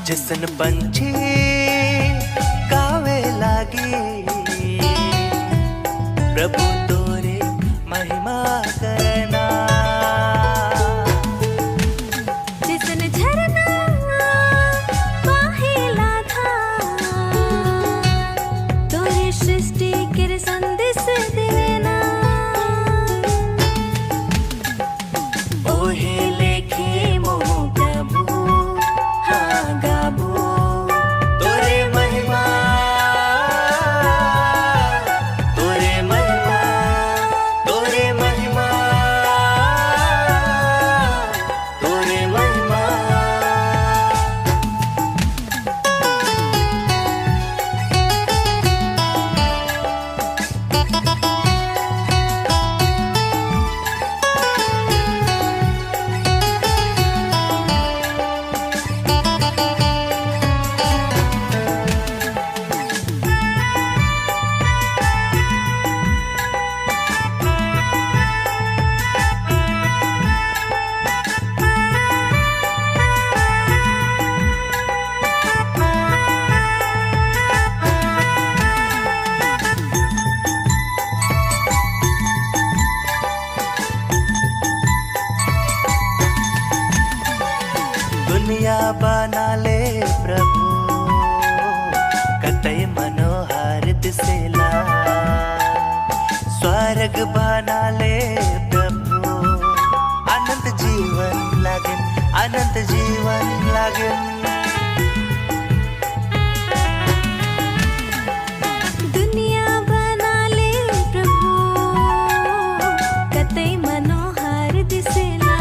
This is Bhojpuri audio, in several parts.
जिसन पंछी गावे लागे, प्रभु तोरे महिमा करना। जिसन झरना बाहे लागा, तोरे सृष्टि के संदेश देना। ओहे लेखे मोह प्रभु हाँ गाबो तोरे महिमा, तोरे महिमा, तोरे महिमा, तोरे महिमा। दुनिया बना ले प्रभु कतई मनोहर दिसेला, स्वर्ग बना ले प्रभु अनंत जीवन लागेन, अनंत जीवन लागेन। दुनिया बना ले प्रभु कतई मनोहर दिसेला,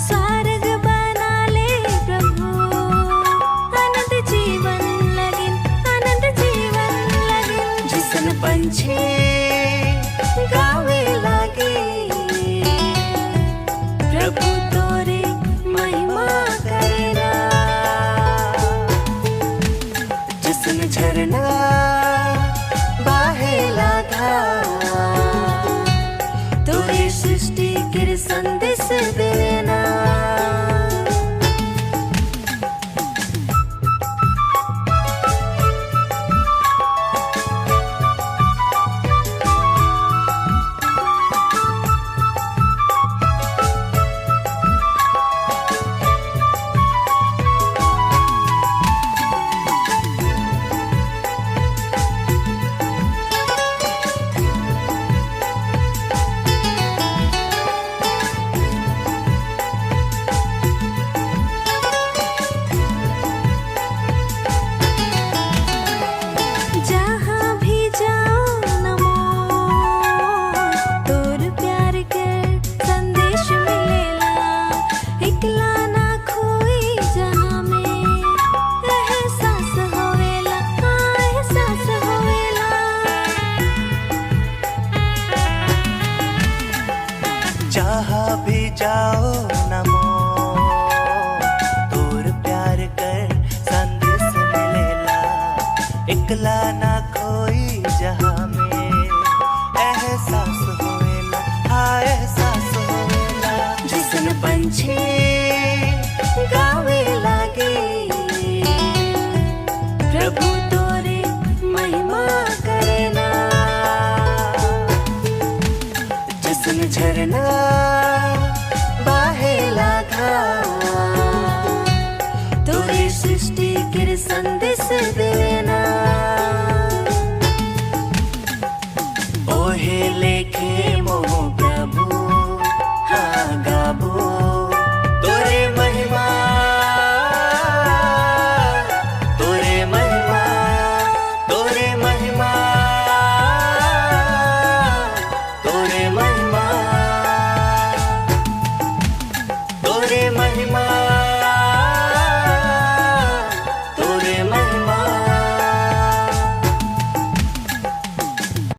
स्वर्ग बना ले प्रभु अनंत जीवन लगेन, अनंत जीवन लगेन। जिसन पंछी गावे लागे, प्रभु तोरे महिमा करना। जिसन झरना बाहे लागा, तोरे सृष्टि के संदेश देना। जहाँ भी जाओ नमो, तोर प्यार के संदेश मिलेला। इकला ना खोई जहाँ में एहसास होवेला, एहसास होवेला। जहाँ भी जाओ नमो, तोर प्यार कर संदेश मिलेला। इकला ना कोई जहाँ में एहसास होवेला, हाँ एहसास होवेला। जिसन पंछी गावे लागे, प्रभु तोरे महिमा करना। जिसन झरना बाहे लागा, तोरे सृष्टि के संदेश देना। ओहे ले